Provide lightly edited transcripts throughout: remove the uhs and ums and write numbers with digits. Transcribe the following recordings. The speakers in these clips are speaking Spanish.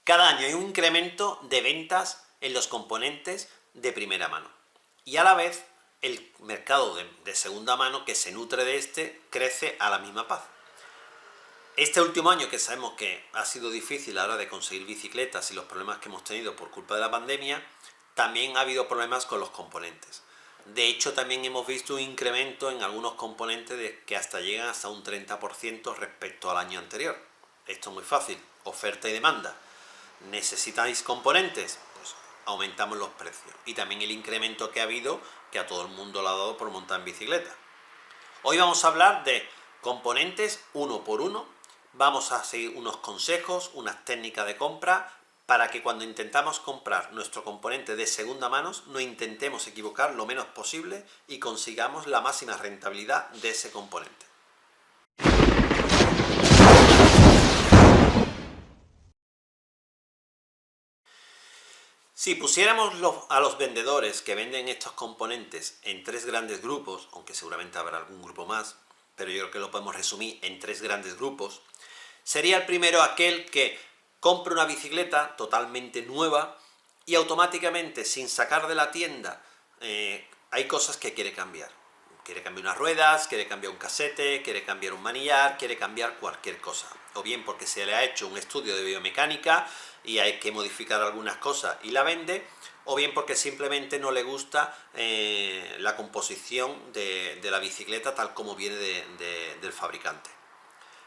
Cada año hay un incremento de ventas en los componentes de primera mano. Y a la vez, el mercado de segunda mano, que se nutre de este, crece a la misma paz. Este último año, que sabemos que ha sido difícil a la hora de conseguir bicicletas y los problemas que hemos tenido por culpa de la pandemia, también ha habido problemas con los componentes. De hecho, también hemos visto un incremento en algunos componentes que hasta llegan hasta un 30% respecto al año anterior. Esto es muy fácil, oferta y demanda. ¿Necesitáis componentes? Pues aumentamos los precios. Y también el incremento que ha habido, que a todo el mundo le ha dado por montar en bicicleta. Hoy vamos a hablar de componentes uno por uno. Vamos a seguir unos consejos, unas técnicas de compra, para que cuando intentamos comprar nuestro componente de segunda mano no intentemos equivocar lo menos posible y consigamos la máxima rentabilidad de ese componente. Si pusiéramos a los vendedores que venden estos componentes en tres grandes grupos, aunque seguramente habrá algún grupo más, pero yo creo que lo podemos resumir en tres grandes grupos, sería el primero aquel que compra una bicicleta totalmente nueva y automáticamente, sin sacar de la tienda, hay cosas que quiere cambiar. Quiere cambiar unas ruedas, quiere cambiar un casete, quiere cambiar un manillar, quiere cambiar cualquier cosa. O bien porque se le ha hecho un estudio de biomecánica y hay que modificar algunas cosas y la vende, o bien porque simplemente no le gusta la composición de la bicicleta tal como viene del fabricante.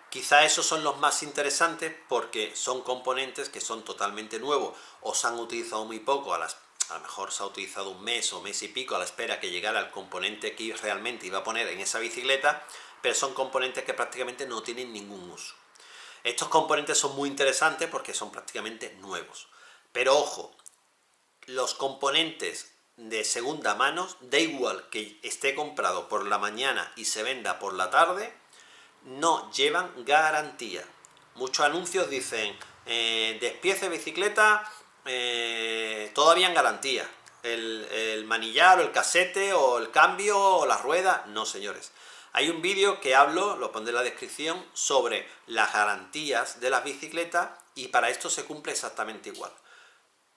Quizá esos son los más interesantes porque son componentes que son totalmente nuevos o se han utilizado muy poco, a lo mejor se ha utilizado un mes o mes y pico a la espera que llegara el componente que realmente iba a poner en esa bicicleta, pero son componentes que prácticamente no tienen ningún uso. Estos componentes son muy interesantes porque son prácticamente nuevos. Pero ojo, los componentes de segunda mano, da igual que esté comprado por la mañana y se venda por la tarde, no llevan garantía. Muchos anuncios dicen, despiece bicicleta, todavía en garantía. El manillar o el casete o el cambio o la rueda, no señores. Hay un vídeo que hablo, lo pondré en la descripción, sobre las garantías de las bicicletas y para esto se cumple exactamente igual.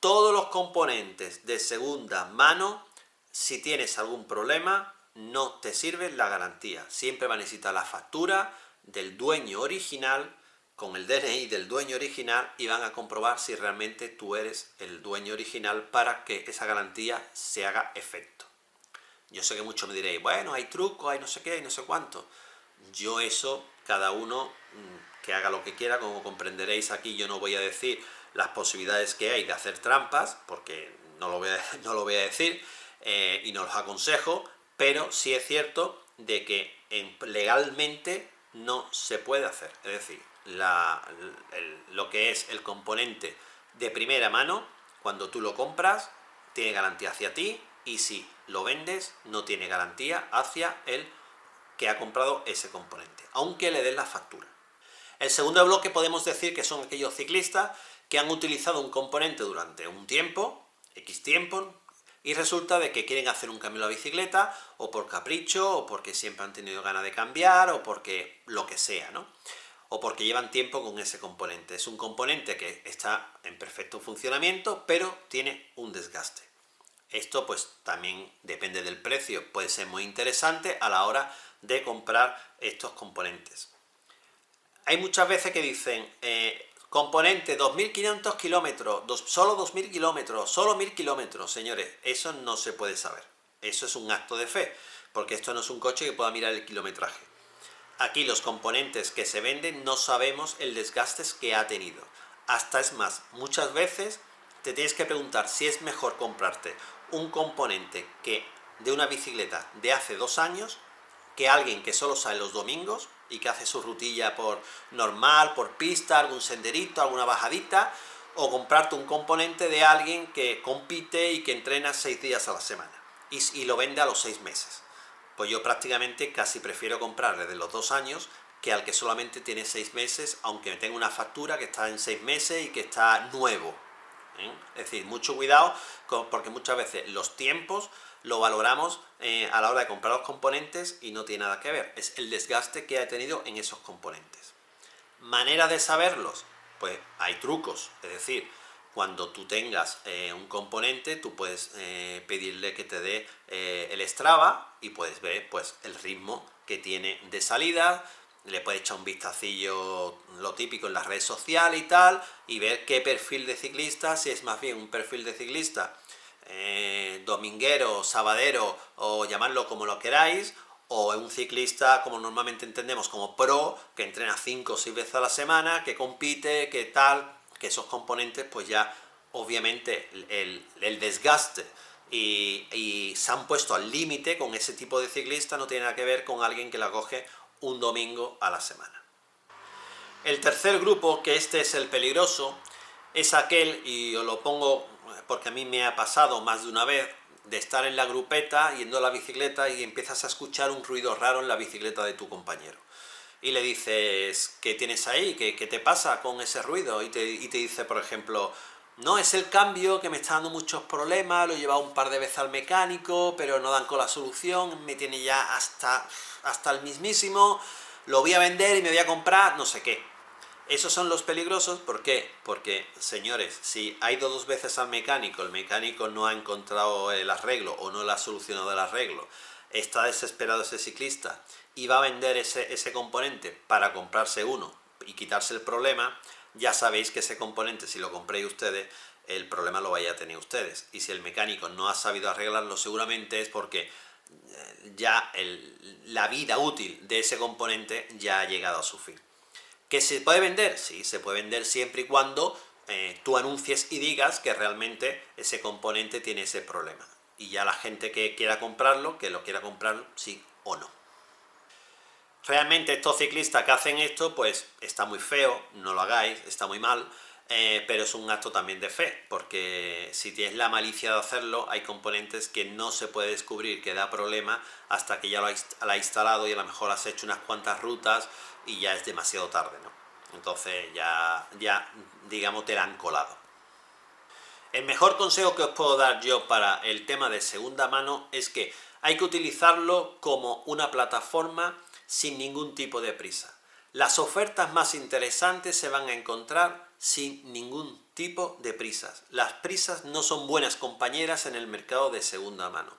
Todos los componentes de segunda mano, si tienes algún problema, no te sirve la garantía. Siempre va a necesitar la factura del dueño original con el DNI del dueño original y van a comprobar si realmente tú eres el dueño original para que esa garantía se haga efecto. Yo sé que muchos me diréis, bueno, hay trucos, hay no sé qué, hay no sé cuánto. Yo eso, cada uno que haga lo que quiera, como comprenderéis aquí, yo no voy a decir las posibilidades que hay de hacer trampas, porque no lo voy a decir y no los aconsejo, pero sí es cierto de que legalmente no se puede hacer. Es decir, lo que es el componente de primera mano, cuando tú lo compras, tiene garantía hacia ti, y si lo vendes, no tiene garantía hacia el que ha comprado ese componente, aunque le den la factura. El segundo bloque podemos decir que son aquellos ciclistas que han utilizado un componente durante un tiempo, X tiempo, y resulta de que quieren hacer un cambio a la bicicleta, o por capricho, o porque siempre han tenido ganas de cambiar, o porque lo que sea, ¿no? O porque llevan tiempo con ese componente. Es un componente que está en perfecto funcionamiento, pero tiene un desgaste. Esto pues también depende del precio, puede ser muy interesante a la hora de comprar estos componentes. Hay muchas veces que dicen, componente 2.500 kilómetros, solo 2.000 kilómetros, solo 1.000 kilómetros. Señores, eso no se puede saber. Eso es un acto de fe, porque esto no es un coche que pueda mirar el kilometraje. Aquí los componentes que se venden no sabemos el desgaste que ha tenido. Hasta es más, muchas veces te tienes que preguntar si es mejor comprarte un componente de una bicicleta de hace 2 años que alguien que solo sale los domingos y que hace su rutilla por normal, por pista, algún senderito, alguna bajadita, o comprarte un componente de alguien que compite y que entrena 6 días a la semana y lo vende a los 6 meses. Pues yo prácticamente casi prefiero comprarle de los 2 años que al que solamente tiene 6 meses, aunque tenga una factura que está en 6 meses y que está nuevo. Es decir, mucho cuidado porque muchas veces los tiempos lo valoramos a la hora de comprar los componentes y no tiene nada que ver. Es el desgaste que ha tenido en esos componentes. ¿Manera de saberlos? Pues hay trucos, es decir, cuando tú tengas un componente, tú puedes pedirle que te dé el Strava y puedes ver pues el ritmo que tiene de salida, le puedes echar un vistacillo, lo típico en las redes sociales y tal, y ver qué perfil de ciclista, si es más bien un perfil de ciclista dominguero, sabadero o llamadlo como lo queráis, o un ciclista como normalmente entendemos como pro, que entrena 5 o 6 veces a la semana, que compite, que tal, que esos componentes pues ya obviamente el desgaste y se han puesto al límite con ese tipo de ciclista, no tiene nada que ver con alguien que la coge un domingo a la semana. El tercer grupo, que este es el peligroso, es aquel, y os lo pongo porque a mí me ha pasado más de una vez, de estar en la grupeta, yendo a la bicicleta y empiezas a escuchar un ruido raro en la bicicleta de tu compañero. Y le dices, ¿qué tienes ahí? ¿Qué te pasa con ese ruido? Y te dice, por ejemplo, no, es el cambio que me está dando muchos problemas, lo he llevado un par de veces al mecánico, pero no dan con la solución, me tiene ya hasta el mismísimo, lo voy a vender y me voy a comprar no sé qué. Esos son los peligrosos, ¿por qué? Porque, señores, si ha ido 2 veces al mecánico, el mecánico no ha encontrado el arreglo o no le ha solucionado el arreglo, está desesperado ese ciclista y va a vender ese componente para comprarse uno y quitarse el problema, ya sabéis que ese componente, si lo compréis ustedes, el problema lo vaya a tener ustedes. Y si el mecánico no ha sabido arreglarlo, seguramente es porque ya la vida útil de ese componente ya ha llegado a su fin. ¿Que se puede vender? Sí, se puede vender siempre y cuando tú anuncies y digas que realmente ese componente tiene ese problema. Y ya la gente que quiera comprarlo, que lo quiera comprar sí o no. Realmente estos ciclistas que hacen esto, pues está muy feo, no lo hagáis, está muy mal, pero es un acto también de fe, porque si tienes la malicia de hacerlo, hay componentes que no se puede descubrir que da problema hasta que ya lo has instalado y a lo mejor has hecho unas cuantas rutas y ya es demasiado tarde, ¿no? Entonces ya digamos, te la han colado. El mejor consejo que os puedo dar yo para el tema de segunda mano es que hay que utilizarlo como una plataforma sin ningún tipo de prisa. Las ofertas más interesantes se van a encontrar sin ningún tipo de prisas. Las prisas no son buenas compañeras en el mercado de segunda mano.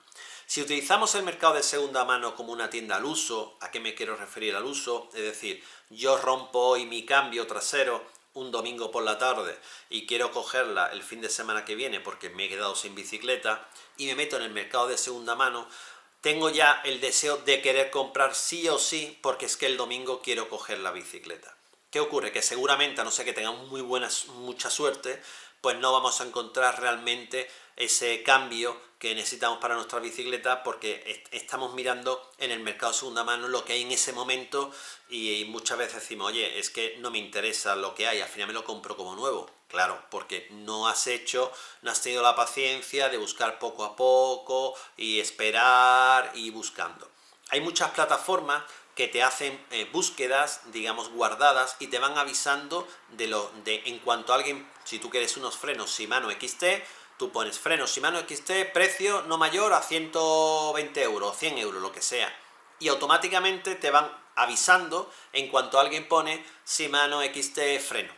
Si utilizamos el mercado de segunda mano como una tienda al uso, ¿a qué me quiero referir al uso? Es decir, yo rompo hoy mi cambio trasero un domingo por la tarde y quiero cogerla el fin de semana que viene porque me he quedado sin bicicleta y me meto en el mercado de segunda mano, tengo ya el deseo de querer comprar sí o sí porque es que el domingo quiero coger la bicicleta. ¿Qué ocurre? Que seguramente, a no ser que tengamos mucha suerte, pues no vamos a encontrar realmente ese cambio que necesitamos para nuestra bicicleta porque estamos mirando en el mercado de segunda mano lo que hay en ese momento y muchas veces decimos, oye, es que no me interesa lo que hay, al final me lo compro como nuevo. Claro, porque no has tenido la paciencia de buscar poco a poco y esperar y buscando. Hay muchas plataformas que te hacen búsquedas, digamos, guardadas y te van avisando de en cuanto a alguien, si tú quieres unos frenos Shimano XT, tú pones frenos Shimano XT, precio no mayor a 120 euros, 100 euros, lo que sea. Y automáticamente te van avisando en cuanto alguien pone Shimano XT freno.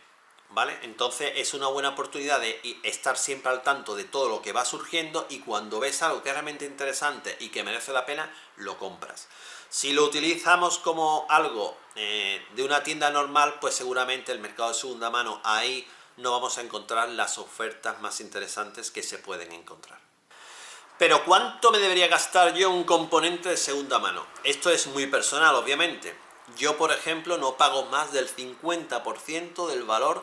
¿Vale? Entonces es una buena oportunidad de estar siempre al tanto de todo lo que va surgiendo y cuando ves algo que es realmente interesante y que merece la pena, lo compras. Si lo utilizamos como algo de una tienda normal, pues seguramente el mercado de segunda mano, ahí no vamos a encontrar las ofertas más interesantes que se pueden encontrar. Pero ¿cuánto me debería gastar yo en un componente de segunda mano? Esto es muy personal, obviamente. Yo, por ejemplo, no pago más del 50% del valor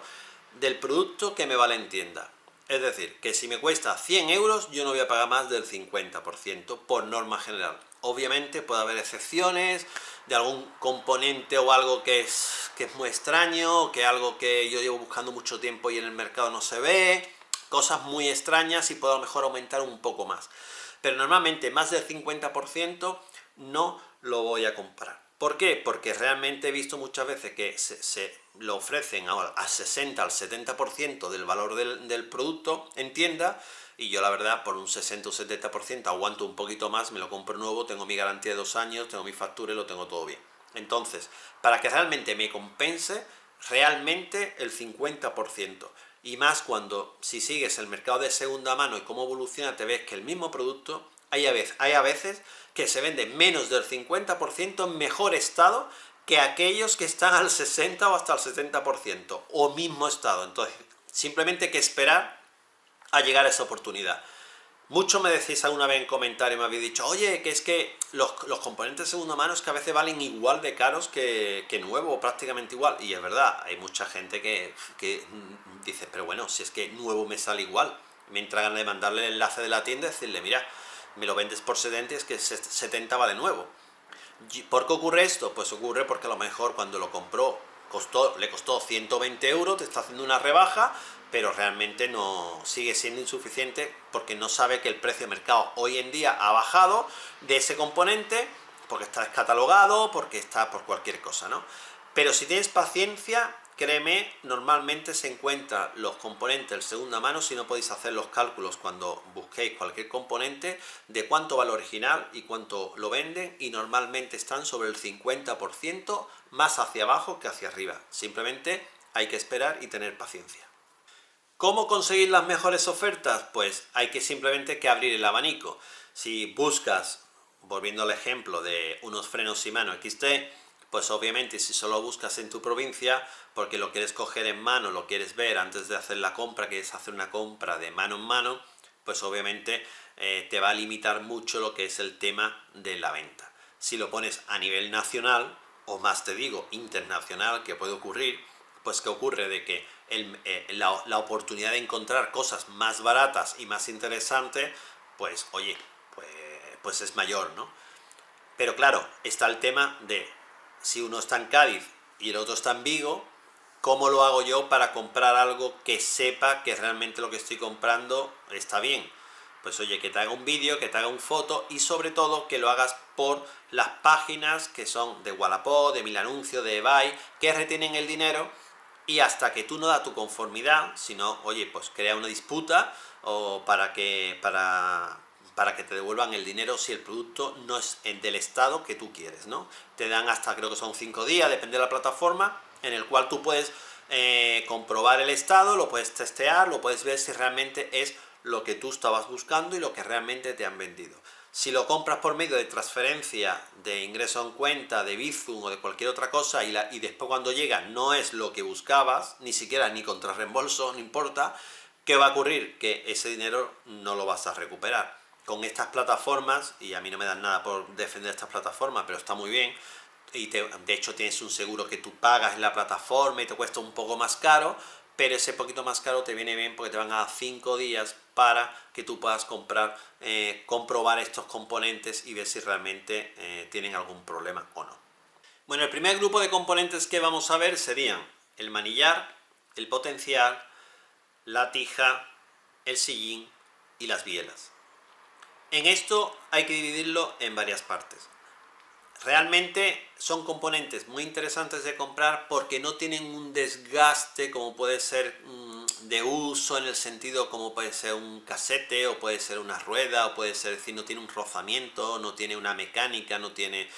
del producto que me vale en tienda. Es decir, que si me cuesta 100 euros, yo no voy a pagar más del 50% por norma general. Obviamente puede haber excepciones de algún componente o algo que es muy extraño, que algo que yo llevo buscando mucho tiempo y en el mercado no se ve, cosas muy extrañas y puedo a lo mejor aumentar un poco más. Pero normalmente más del 50% no lo voy a comprar. ¿Por qué? Porque realmente he visto muchas veces que se lo ofrecen ahora a 60 al 70% del valor del producto en tienda y yo la verdad por un 60 o 70% aguanto un poquito más, me lo compro nuevo, tengo mi garantía de 2 años, tengo mi factura y lo tengo todo bien. Entonces, para que realmente me compense, realmente el 50%. Y más cuando, si sigues el mercado de segunda mano y cómo evoluciona, te ves que el mismo producto hay a veces que se vende menos del 50% en mejor estado que aquellos que están al 60 o hasta el 70%, o mismo estado. Entonces, simplemente hay que esperar a llegar a esa oportunidad. Mucho me decís alguna vez en comentarios, me habéis dicho, oye, que es que los componentes de segunda mano es que a veces valen igual de caros que nuevo, o prácticamente igual. Y es verdad, hay mucha gente que dice, pero bueno, si es que nuevo me sale igual. Me entra ganas de mandarle el enlace de la tienda y decirle, mira, me lo vendes por 70 y es que 70 vale nuevo. ¿Por qué ocurre esto? Pues ocurre porque a lo mejor cuando lo compró le costó 120 euros, te está haciendo una rebaja, pero realmente no sigue siendo insuficiente porque no sabe que el precio de mercado hoy en día ha bajado de ese componente, porque está descatalogado, porque está por cualquier cosa, ¿no? Pero si tienes paciencia, créeme, normalmente se encuentran los componentes de segunda mano, si no podéis hacer los cálculos cuando busquéis cualquier componente, de cuánto vale original y cuánto lo venden, y normalmente están sobre el 50% más hacia abajo que hacia arriba. Simplemente hay que esperar y tener paciencia. ¿Cómo conseguir las mejores ofertas? Pues hay que simplemente que abrir el abanico. Si buscas, volviendo al ejemplo de unos frenos Shimano XT, pues obviamente si solo buscas en tu provincia, porque lo quieres coger en mano, lo quieres ver antes de hacer la compra, quieres hacer una compra de mano en mano, pues obviamente te va a limitar mucho lo que es el tema de la venta. Si lo pones a nivel nacional, o más te digo, internacional, que puede ocurrir, pues que ocurre de que la oportunidad de encontrar cosas más baratas y más interesantes, pues oye, pues es mayor, ¿no? Pero claro, está el tema de si uno está en Cádiz y el otro está en Vigo, ¿cómo lo hago yo para comprar algo que sepa que realmente lo que estoy comprando está bien? Pues oye, que te haga un vídeo, que te haga una foto y sobre todo que lo hagas por las páginas que son de Wallapop, de Mil Anuncios, de eBay, que retienen el dinero, y hasta que tú no das tu conformidad, sino, oye, pues crea una disputa o para que te devuelvan el dinero si el producto no es del estado que tú quieres, ¿no? Te dan hasta, creo que son 5 días, depende de la plataforma, en el cual tú puedes comprobar el estado, lo puedes testear, lo puedes ver si realmente es lo que tú estabas buscando y lo que realmente te han vendido. Si lo compras por medio de transferencia, de ingreso en cuenta, de Bizum o de cualquier otra cosa y después cuando llega no es lo que buscabas, ni siquiera ni contra reembolso, no importa, ¿qué va a ocurrir? Que ese dinero no lo vas a recuperar. Con estas plataformas, y a mí no me dan nada por defender estas plataformas, pero está muy bien, y de hecho tienes un seguro que tú pagas en la plataforma y te cuesta un poco más caro, pero ese poquito más caro te viene bien porque te van a dar 5 días para que tú puedas comprobar estos componentes y ver si realmente tienen algún problema o no. Bueno, el primer grupo de componentes que vamos a ver serían el manillar, el potencial, la tija, el sillín y las bielas. En esto hay que dividirlo en varias partes. Realmente son componentes muy interesantes de comprar porque no tienen un desgaste como puede ser de uso, en el sentido como puede ser un casete o puede ser una rueda o puede ser, decir, no tiene un rozamiento, no tiene una mecánica, no tiene...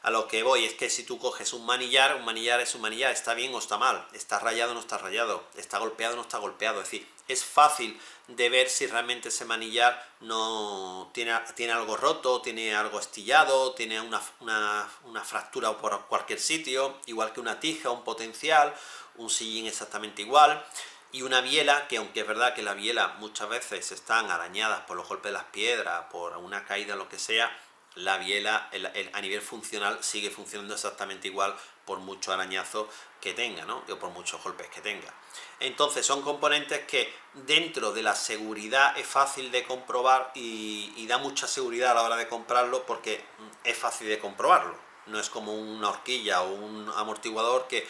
A lo que voy es que si tú coges un manillar es un manillar, está bien o está mal, está rayado o no está rayado, está golpeado o no está golpeado, es decir, es fácil de ver si realmente ese manillar no tiene algo roto, tiene algo astillado, tiene una fractura por cualquier sitio, igual que una tija, un potencial, un sillín exactamente igual, y una biela, que aunque es verdad que la biela muchas veces están arañadas por los golpes de las piedras, por una caída, lo que sea, la biela a nivel funcional sigue funcionando exactamente igual por mucho arañazo que tenga, ¿no? O por muchos golpes que tenga. Entonces son componentes que dentro de la seguridad es fácil de comprobar y da mucha seguridad a la hora de comprarlo porque es fácil de comprobarlo. No es como una horquilla o un amortiguador que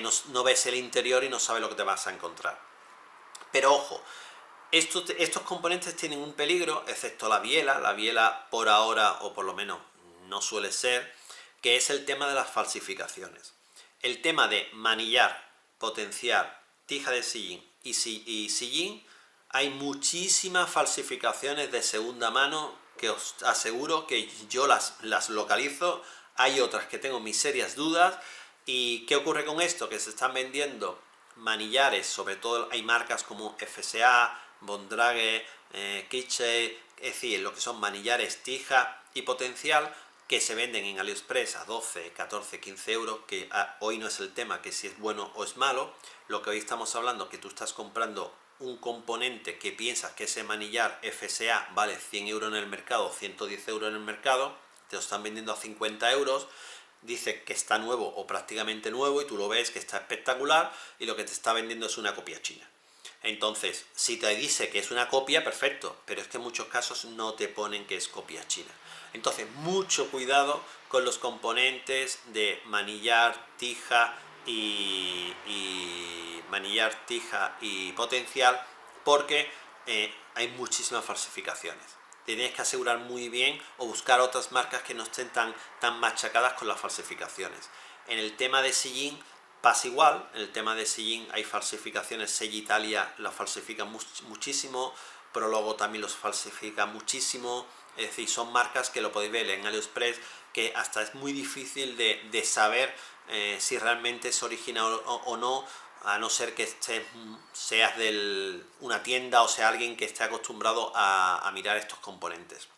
no ves el interior y no sabes lo que te vas a encontrar. Pero ojo, estos componentes tienen un peligro, excepto la biela por ahora, o por lo menos no suele ser, que es el tema de las falsificaciones. El tema de manillar, potenciar, tija de sillín y sillín, hay muchísimas falsificaciones de segunda mano que os aseguro que yo las localizo, hay otras que tengo mis serias dudas, ¿Y qué ocurre con esto? Que se están vendiendo manillares, sobre todo hay marcas como FSA, Bondrage, Kitschei, es decir, lo que son manillares tija y potencial, que se venden en AliExpress a 12, 14, 15 euros, que hoy no es el tema, que si es bueno o es malo. Lo que hoy estamos hablando, que tú estás comprando un componente que piensas que ese manillar FSA vale 100 euros en el mercado, 110 euros en el mercado, te lo están vendiendo a 50 euros, dice que está nuevo o prácticamente nuevo y tú lo ves que está espectacular y lo que te está vendiendo es una copia china. Entonces, si te dice que es una copia, perfecto, pero es que en muchos casos no te ponen que es copia china. Entonces, mucho cuidado con los componentes de manillar, tija y manillar, tija y potencial, porque hay muchísimas falsificaciones. Tienes que asegurar muy bien o buscar otras marcas que no estén tan machacadas con las falsificaciones. En el tema de sillín pasa igual. En el tema de sillín hay falsificaciones. Sella Italia la falsifica muchísimo, Prologo también los falsifica muchísimo. Es decir, son marcas que lo podéis ver en AliExpress, que hasta es muy difícil de saber si realmente es original o no, a no ser que seas de una tienda o sea alguien que esté acostumbrado a mirar estos componentes.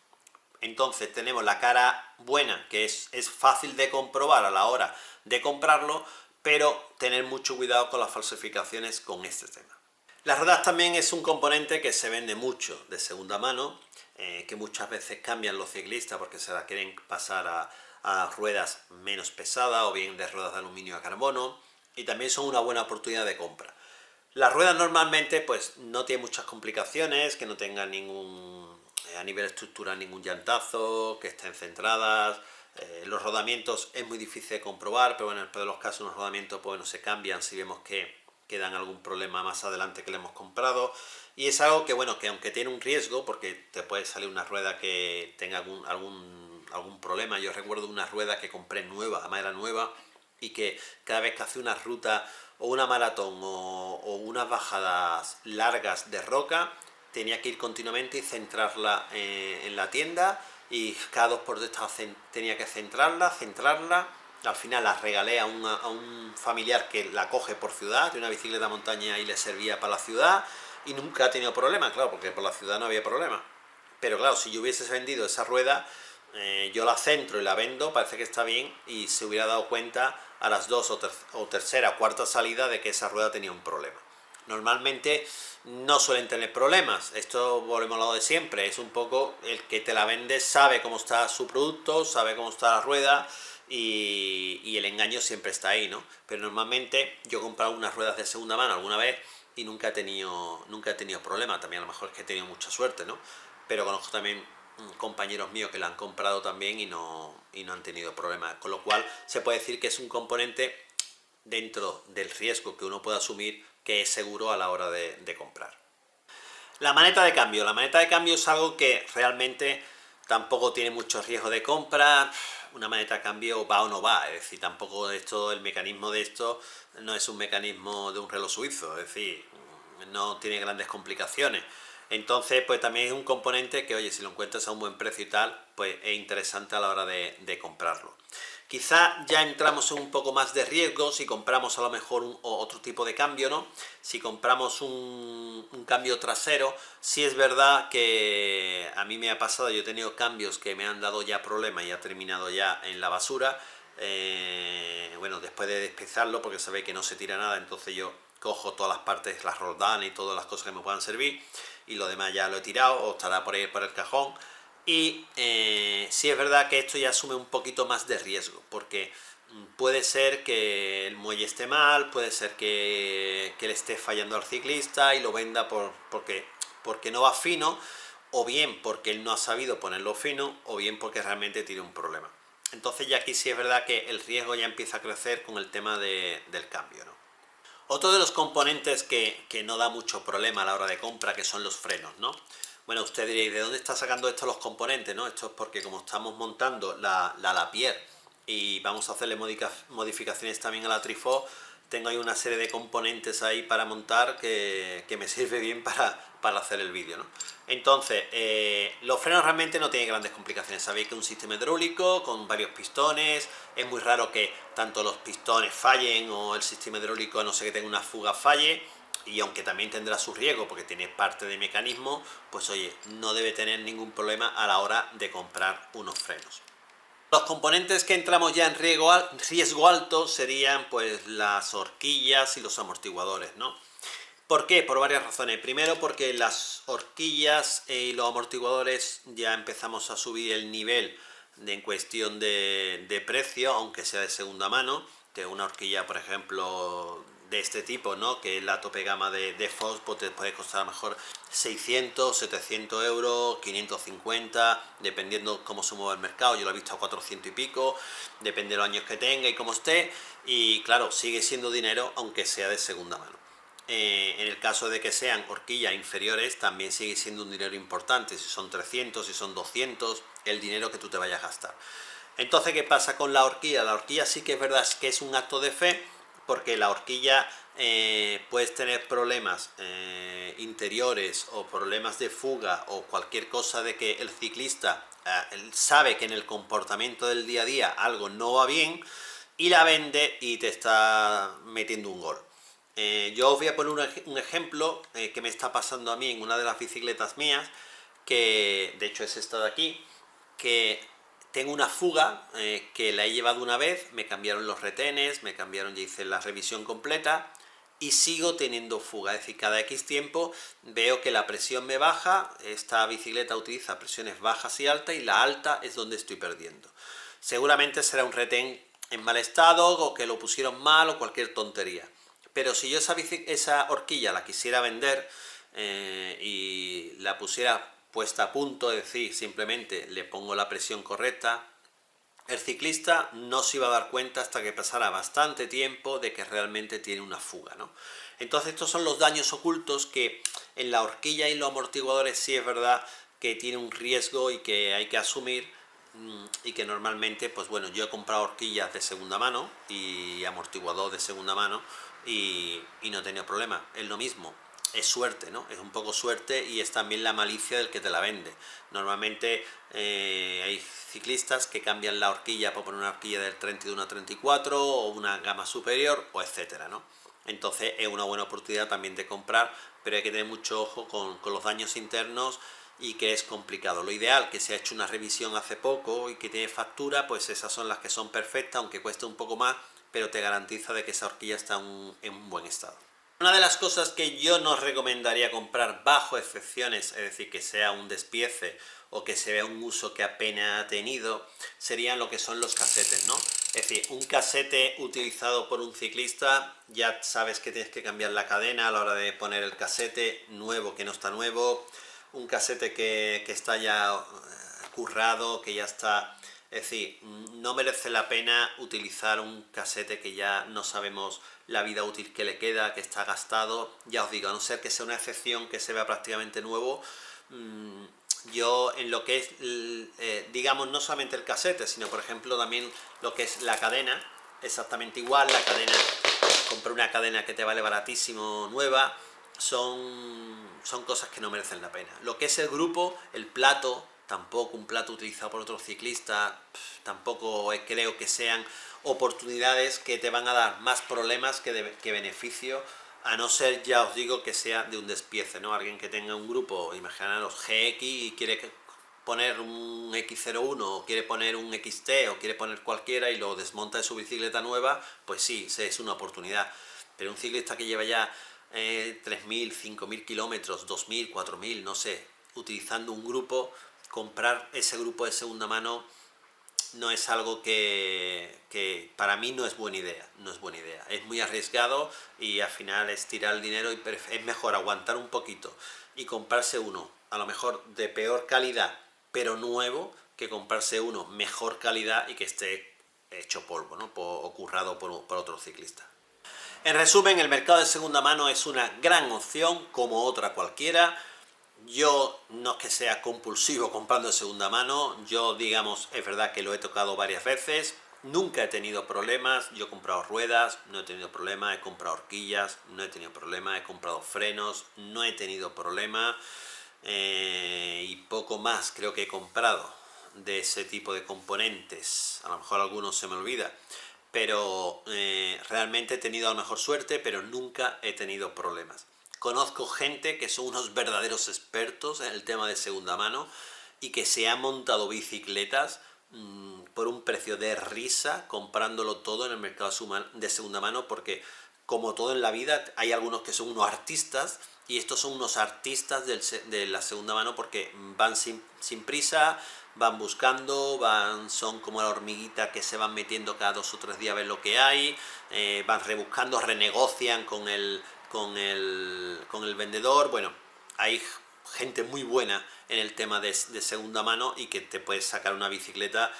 Entonces tenemos la cara buena, que es fácil de comprobar a la hora de comprarlo, pero tener mucho cuidado con las falsificaciones con este tema. Las ruedas también es un componente que se vende mucho de segunda mano, que muchas veces cambian los ciclistas porque se la quieren pasar a ruedas menos pesadas o bien de ruedas de aluminio a carbono, y también son una buena oportunidad de compra. Las ruedas normalmente pues no tienen muchas complicaciones, que no tengan a nivel estructural ningún llantazo, que estén centradas. Los rodamientos es muy difícil de comprobar, pero bueno, en el peor de los casos los rodamientos pues no se cambian si vemos que dan algún problema más adelante que le hemos comprado. Y es algo que bueno, que aunque tiene un riesgo, porque te puede salir una rueda que tenga algún problema. Yo recuerdo una rueda que compré nueva, además era nueva, y que cada vez que hacía una ruta o una maratón o unas bajadas largas de roca, tenía que ir continuamente y centrarla en la tienda, y cada 2x3 tenía que centrarla. Al final la regalé a un familiar que la coge por ciudad, de una bicicleta de montaña, y le servía para la ciudad, y nunca ha tenido problemas, claro, porque por la ciudad no había problema. Pero claro, si yo hubiese vendido esa rueda, yo la centro y la vendo, parece que está bien, y se hubiera dado cuenta a las tercera o cuarta salida de que esa rueda tenía un problema. Normalmente no suelen tener problemas, esto volvemos a lo de siempre, es un poco el que te la vende sabe cómo está su producto, sabe cómo está la rueda, y el engaño siempre está ahí, ¿no? Pero normalmente yo he comprado unas ruedas de segunda mano alguna vez y nunca he tenido problemas. También a lo mejor es que he tenido mucha suerte, ¿no? Pero conozco también compañeros míos que la han comprado también y no han tenido problemas, con lo cual se puede decir que es un componente dentro del riesgo que uno puede asumir, que es seguro a la hora de comprar. La maneta de cambio. La maneta de cambio es algo que realmente tampoco tiene mucho riesgo de compra. Una maneta de cambio va o no va, es decir, tampoco el mecanismo de esto no es un mecanismo de un reloj suizo, es decir, no tiene grandes complicaciones. Entonces, pues también es un componente que, oye, si lo encuentras a un buen precio y tal, pues es interesante a la hora de comprarlo. Quizá ya entramos en un poco más de riesgo si compramos a lo mejor otro tipo de cambio, ¿no? Si compramos un cambio trasero, sí es verdad que a mí me ha pasado, yo he tenido cambios que me han dado ya problemas y ha terminado ya en la basura. Bueno, después de despezarlo, porque se ve que no se tira nada, entonces yo cojo todas las partes, las roldanas y todas las cosas que me puedan servir, y lo demás ya lo he tirado o estará por ahí por el cajón. Y sí es verdad que esto ya asume un poquito más de riesgo, porque puede ser que el muelle esté mal, puede ser que le esté fallando al ciclista y lo venda porque no va fino, o bien porque él no ha sabido ponerlo fino, o bien porque realmente tiene un problema. Entonces ya aquí sí es verdad que el riesgo ya empieza a crecer con el tema del cambio, ¿no? Otro de los componentes que no da mucho problema a la hora de compra, que son los frenos, ¿no? Bueno, usted diréis, ¿de dónde está sacando esto los componentes, no? Esto es porque como estamos montando la Lapierre y vamos a hacerle modificaciones también a la Trifort, tengo ahí una serie de componentes ahí para montar que me sirve bien para hacer el vídeo, ¿no? Entonces, los frenos realmente no tienen grandes complicaciones. Sabéis que es un sistema hidráulico con varios pistones. Es muy raro que tanto los pistones fallen o el sistema hidráulico, a no ser que tenga una fuga, falle. Y aunque también tendrá su riesgo porque tiene parte de mecanismo, pues oye, no debe tener ningún problema a la hora de comprar unos frenos. Los componentes que entramos ya en riesgo alto serían pues las horquillas y los amortiguadores, ¿no? ¿Por qué? Por varias razones. Primero porque las horquillas y los amortiguadores ya empezamos a subir el nivel en cuestión de precio, aunque sea de segunda mano. Que una horquilla, por ejemplo, de este tipo, ¿no? Que es la tope gama de Fox, pues te puede costar a lo mejor 600, 700 euros, 550, dependiendo cómo se mueva el mercado. Yo lo he visto a 400 y pico, depende de los años que tenga y cómo esté. Y claro, sigue siendo dinero, aunque sea de segunda mano. En el caso de que sean horquillas inferiores, también sigue siendo un dinero importante. Si son 300, si son 200, el dinero que tú te vayas a gastar. Entonces, ¿qué pasa con la horquilla? La horquilla sí que es verdad que es un acto de fe, porque la horquilla puedes tener problemas interiores o problemas de fuga o cualquier cosa de que el ciclista sabe que en el comportamiento del día a día algo no va bien y la vende y te está metiendo un gol. Yo os voy a poner un ejemplo que me está pasando a mí en una de las bicicletas mías, que de hecho es esta de aquí, que tengo una fuga que la he llevado una vez, me cambiaron los retenes, me cambiaron, ya hice la revisión completa y sigo teniendo fuga. Es decir, cada X tiempo veo que la presión me baja, esta bicicleta utiliza presiones bajas y altas y la alta es donde estoy perdiendo. Seguramente será un retén en mal estado o que lo pusieron mal o cualquier tontería. Pero si yo esa horquilla la quisiera vender y la pusiera puesta a punto, es decir, simplemente le pongo la presión correcta, el ciclista no se iba a dar cuenta hasta que pasara bastante tiempo de que realmente tiene una fuga, ¿no? Entonces estos son los daños ocultos que en la horquilla y los amortiguadores sí es verdad que tiene un riesgo y que hay que asumir, y que normalmente, pues bueno, yo he comprado horquillas de segunda mano y amortiguador de segunda mano y no he tenido problema. Es lo mismo, es suerte, ¿no? Es un poco suerte y es también la malicia del que te la vende. Normalmente hay ciclistas que cambian la horquilla por poner una horquilla del 31 a 34 o una gama superior o etcétera, ¿no? Entonces es una buena oportunidad también de comprar, pero hay que tener mucho ojo con los daños internos y que es complicado. Lo ideal, que se ha hecho una revisión hace poco y que tiene factura, pues esas son las que son perfectas, aunque cueste un poco más, pero te garantiza de que esa horquilla está en un buen estado. Una de las cosas que yo no recomendaría comprar bajo excepciones, es decir, que sea un despiece o que se vea un uso que apenas ha tenido, serían lo que son los casetes, ¿no? Es decir, un casete utilizado por un ciclista, ya sabes que tienes que cambiar la cadena a la hora de poner el casete nuevo que no está nuevo, un casete que está ya currado, que ya está... Es decir, no merece la pena utilizar un casete que ya no sabemos la vida útil que le queda, que está gastado. Ya os digo, a no ser que sea una excepción que se vea prácticamente nuevo, yo en lo que es, digamos, no solamente el casete, sino por ejemplo también lo que es la cadena, exactamente igual, la cadena, compré una cadena que te vale baratísimo, nueva, son cosas que no merecen la pena. Lo que es el grupo, el plato, tampoco un plato utilizado por otro ciclista, tampoco creo que sean oportunidades que te van a dar más problemas que beneficio, a no ser, ya os digo, que sea de un despiece, ¿no? Alguien que tenga un grupo, imaginaros GX y quiere poner un X01 o quiere poner un XT o quiere poner cualquiera y lo desmonta de su bicicleta nueva, pues sí, es una oportunidad. Pero un ciclista que lleva ya 3.000, 5.000 kilómetros, 2.000, 4.000, no sé, utilizando un grupo, comprar ese grupo de segunda mano no es algo que para mí no es buena idea, no es buena idea. Es muy arriesgado y al final es tirar el dinero y es mejor aguantar un poquito y comprarse uno, a lo mejor de peor calidad, pero nuevo, que comprarse uno mejor calidad y que esté hecho polvo, ¿no? O currado por otro ciclista. En resumen, el mercado de segunda mano es una gran opción, como otra cualquiera. Yo no es que sea compulsivo comprando de segunda mano, yo digamos, es verdad que lo he tocado varias veces, nunca he tenido problemas, yo he comprado ruedas, no he tenido problemas, he comprado horquillas, no he tenido problemas, he comprado frenos, no he tenido problemas. y poco más creo que he comprado de ese tipo de componentes. A lo mejor algunos se me olvida, pero realmente he tenido a lo mejor suerte, pero nunca he tenido problemas. Conozco gente que son unos verdaderos expertos en el tema de segunda mano y que se han montado bicicletas por un precio de risa comprándolo todo en el mercado de segunda mano, porque como todo en la vida hay algunos que son unos artistas y estos son unos artistas de la segunda mano porque van sin prisa, van buscando, son como la hormiguita que se van metiendo cada 2 o 3 días a ver lo que hay, van rebuscando, renegocian con el vendedor. Bueno, hay gente muy buena en el tema de segunda mano y que te puedes sacar una bicicleta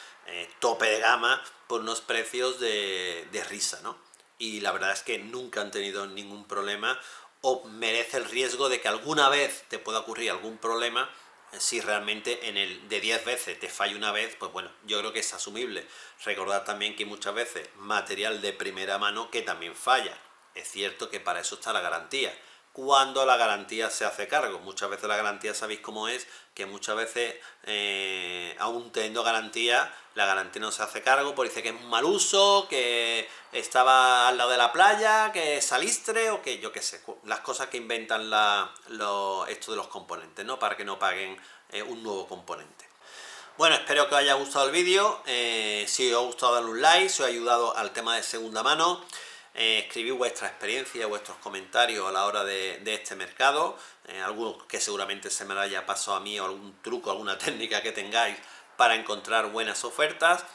tope de gama por unos precios de risa, ¿no? Y la verdad es que nunca han tenido ningún problema, o merece el riesgo de que alguna vez te pueda ocurrir algún problema. Si realmente de 10 veces te falla una vez, pues bueno, yo creo que es asumible. Recordad también que muchas veces material de primera mano que también falla. Es cierto que para eso está la garantía. Cuando la garantía se hace cargo, muchas veces la garantía, sabéis cómo es, que muchas veces aún teniendo garantía, la garantía no se hace cargo, porque dice que es un mal uso, que estaba al lado de la playa, que es salistre, o que yo qué sé, las cosas que inventan esto de los componentes, ¿no? Para que no paguen un nuevo componente. Bueno, espero que os haya gustado el vídeo. Si os ha gustado, darle un like. Si os ha ayudado al tema de segunda mano, escribid vuestra experiencia, vuestros comentarios a la hora de este mercado, algunos que seguramente se me lo haya pasado a mí, o algún truco, alguna técnica que tengáis para encontrar buenas ofertas.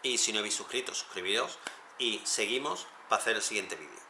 Y si no habéis suscrito, suscribiros y seguimos para hacer el siguiente vídeo.